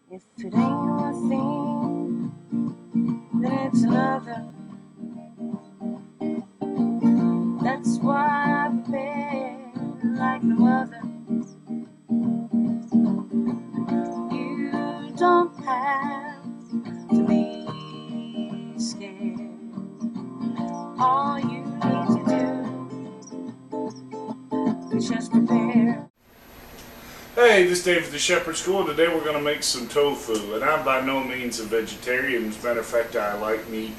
If it ain't one thing, then it's another. That's why I've been like no other. You don't have to be scared. All you need to do is just prepare. Hey, this is Dave at the Shepherd School, and today we're going to make some tofu. And I'm by no means a vegetarian. As a matter of fact, I like meat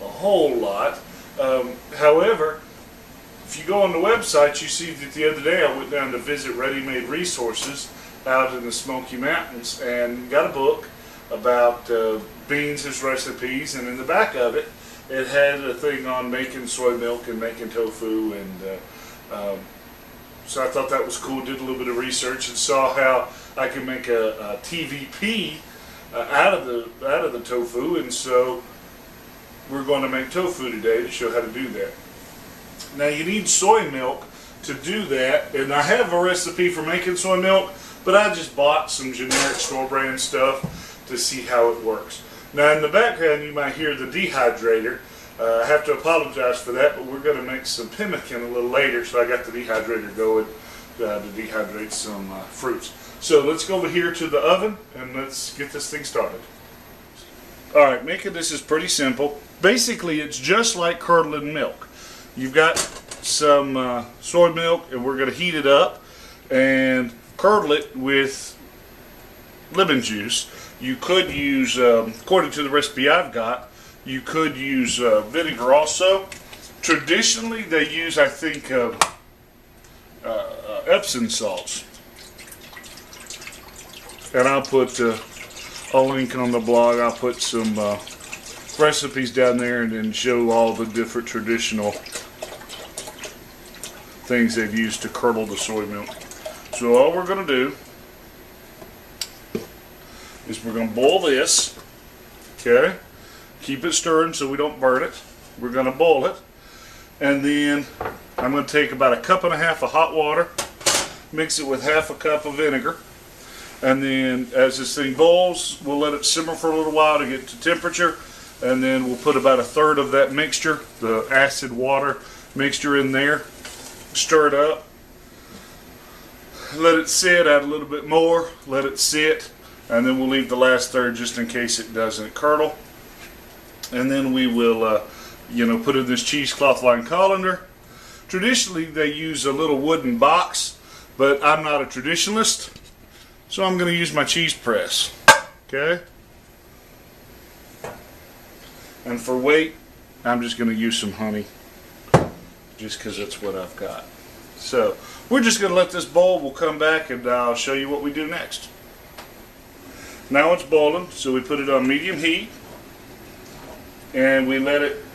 a whole lot. However, if you go on the website, you see that the other day I went down to visit Ready Made Resources out in the Smoky Mountains and got a book about beans as recipes, and in the back of it, it had a thing on making soy milk and making tofu, and so I thought that was cool. Did a little bit of research and saw how I can make a TVP out of the tofu, and so we're going to make tofu today to show how to do that. Now you need soy milk to do that, and I have a recipe for making soy milk, but I just bought some generic store brand stuff to see how it works. Now in the background you might hear the dehydrator. I have to apologize for that, but we're going to make some pemmican a little later, so I got the dehydrator going to dehydrate some fruits. So let's go over here to the oven and let's get this thing started. Alright, making this is pretty simple. Basically it's just like curdling milk. You've got some soy milk, and we're going to heat it up and curdle it with lemon juice. You could use, according to the recipe I've got, you could use vinegar also. Traditionally they use, I think, Epsom salts. And I'll put a link on the blog. I'll put some recipes down there and show all the different traditional things they've used to curdle the soy milk. So all we're going to do is we're going to boil this, okay? Keep it stirring so we don't burn it. We're going to boil it, and then I'm going to take about 1.5 cups of hot water, mix it with 1/2 cup of vinegar, and then as this thing boils, we'll let it simmer for a little while to get to temperature, and then we'll put about 1/3 of that mixture, the acid water mixture, in there. Stir it up, let it sit, add a little bit more, let it sit, and then we'll leave the last third just in case it doesn't curdle. And then we will put in this cheesecloth lined colander. Traditionally they use a little wooden box, but I'm not a traditionalist, so I'm going to use my cheese press. Okay, and for weight I'm just going to use some honey, just because that's what I've got. So we're just going to let this boil. We'll come back and I'll show you what we do next. Now it's boiling, so we put it on medium heat and we let it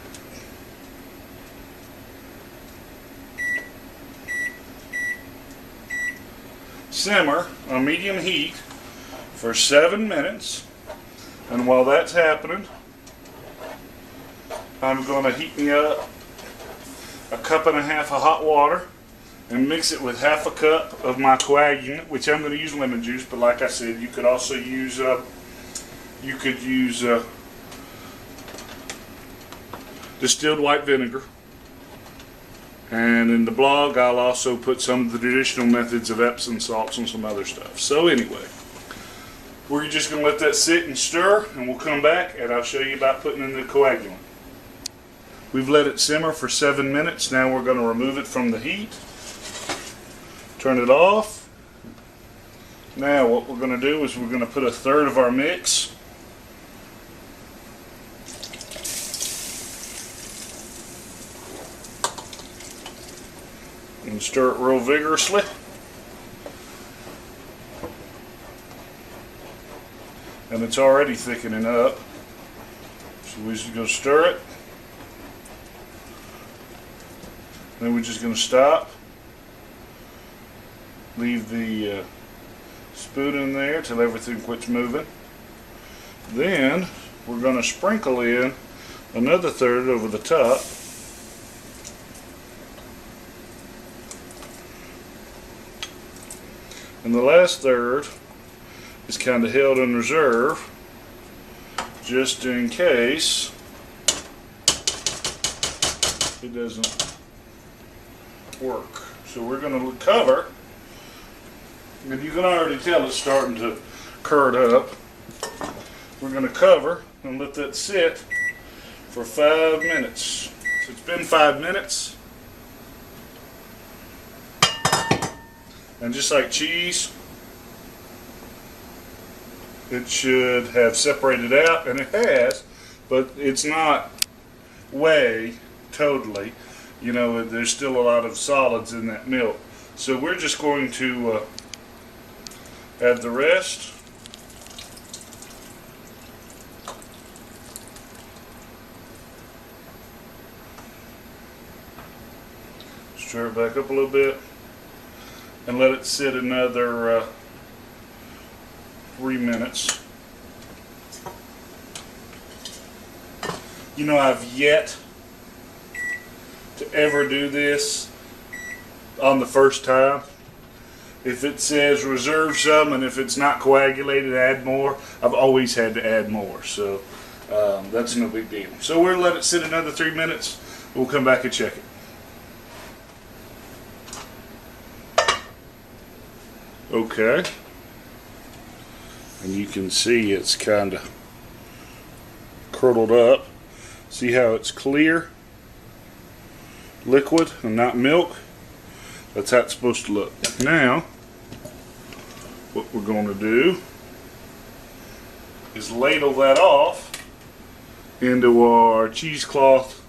simmer on medium heat for 7 minutes. And while that's happening, I'm going to heat me up 1.5 cups of hot water and mix it with 1/2 cup of my coagulant, which I'm going to use lemon juice, but like I said, you could also use distilled white vinegar. And in the blog I'll also put some of the traditional methods of Epsom salts and some other stuff. So anyway, we're just going to let that sit and stir, and we'll come back and I'll show you about putting in the coagulant. We've let it simmer for 7 minutes. Now we're going to remove it from the heat. Turn it off. Now what we're going to do is we're going to put 1/3 of our mix and stir it real vigorously. And it's already thickening up. So we're just going to stir it. Then we're just going to stop. Leave the spoon in there till everything quits moving. Then we're going to sprinkle in another 1/3 over the top. And the last 1/3 is kind of held in reserve just in case it doesn't work. So we're going to cover, and you can already tell it's starting to curd up. We're going to cover and let that sit for 5 minutes. So it's been 5 minutes. And just like cheese, it should have separated out, and it has, but it's not whey totally. You know, there's still a lot of solids in that milk. So we're just going to add the rest. Stir it back up a little bit and let it sit another 3 minutes. You know, I've yet to ever do this on the first time. If it says reserve some, and if it's not coagulated, add more, I've always had to add more. So that's no big deal. So we'll let it sit another 3 minutes. We'll come back and check it. Okay, and you can see it's kind of curdled up. See how it's clear, liquid, and not milk? That's how it's supposed to look. Now, what we're going to do is ladle that off into our cheesecloth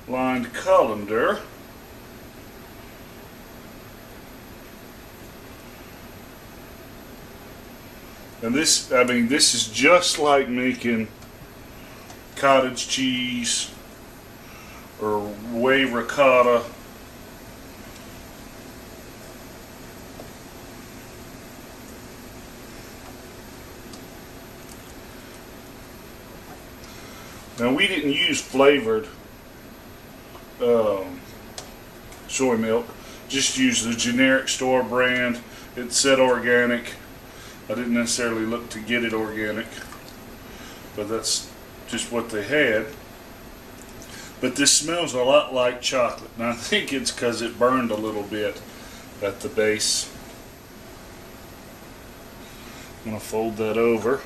lined colander. And this, I mean, this is just like making cottage cheese or whey ricotta. Now, we didn't use flavored soy milk, just use the generic store brand. It said organic. I didn't necessarily look to get it organic, but that's just what they had. But this smells a lot like chocolate, and I think it's because it burned a little bit at the base. I'm going to fold that over.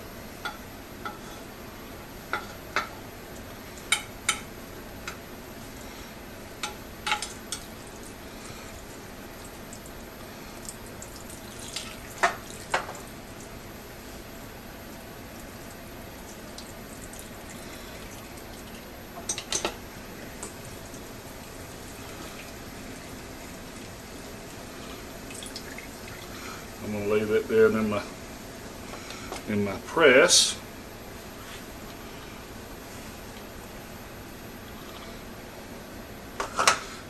I'm going to lay that down in my press.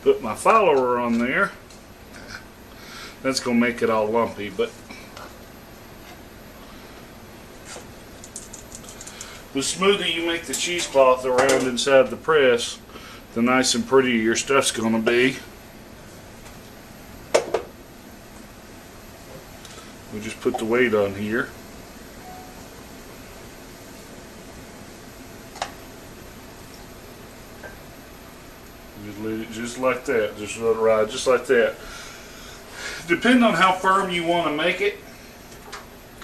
Put my follower on there. That's going to make it all lumpy, but the smoother you make the cheesecloth around inside the press, the nice and pretty your stuff's going to be. We just put the weight on here. Just let it just like that. Just let it ride just like that. Depending on how firm you want to make it,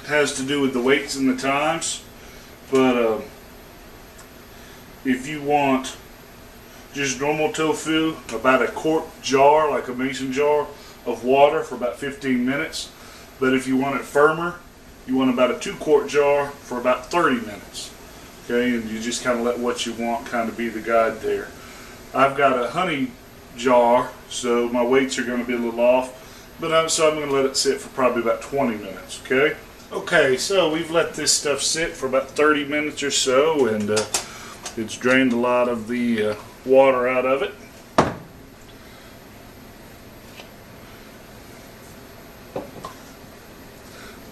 has to do with the weights and the times. But if you want just normal tofu, about a quart jar, like a mason jar of water for about 15 minutes. But if you want it firmer, you want about a 2-quart jar for about 30 minutes. Okay, and you just kind of let what you want kind of be the guide there. I've got a honey jar, so my weights are going to be a little off. But so I'm going to let it sit for probably about 20 minutes. Okay. Okay, so we've let this stuff sit for about 30 minutes or so, and it's drained a lot of the water out of it.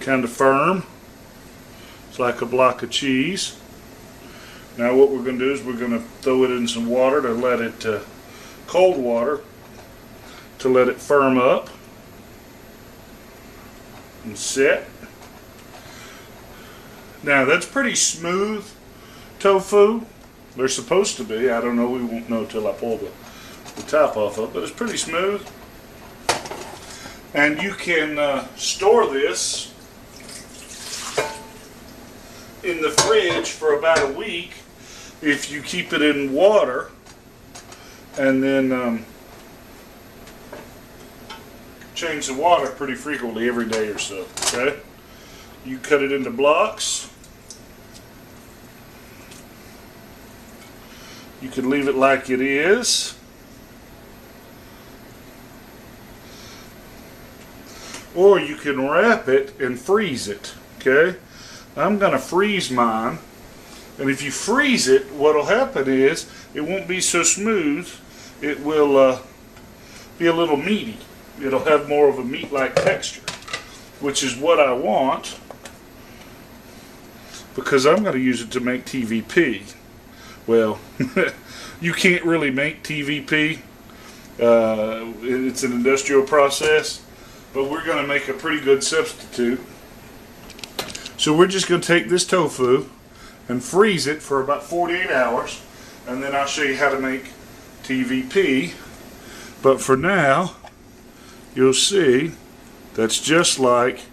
Kind of firm. It's like a block of cheese. Now what we're going to do is we're going to throw it in some water to let it, cold water, to let it firm up and set. Now that's pretty smooth tofu. They're supposed to be. I don't know. We won't know till I pull the top off of it. But it's pretty smooth. And you can store this in the fridge for about a week if you keep it in water and then change the water pretty frequently every day or so. Okay? You cut it into blocks. You can leave it like it is. Or you can wrap it and freeze it. Okay? I'm going to freeze mine. And if you freeze it, what will happen is it won't be so smooth. It will be a little meaty. It'll have more of a meat-like texture, which is what I want, because I'm going to use it to make TVP. Well, you can't really make TVP. It's an industrial process, but we're going to make a pretty good substitute. So we're just going to take this tofu and freeze it for about 48 hours, and then I'll show you how to make TVP. But for now, you'll see that's just like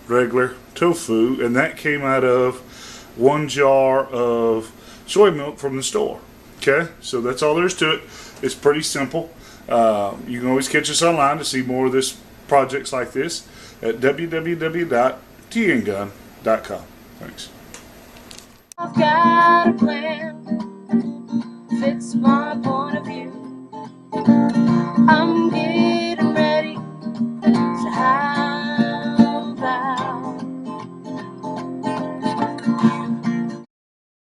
regular tofu, and that came out of 1 jar of soy milk from the store. Okay, so that's all there is to it. It's pretty simple. You can always catch us online to see more of this projects like this at www.teaandgun.com. Thanks. I've got a plan, fits my point of view. I'm getting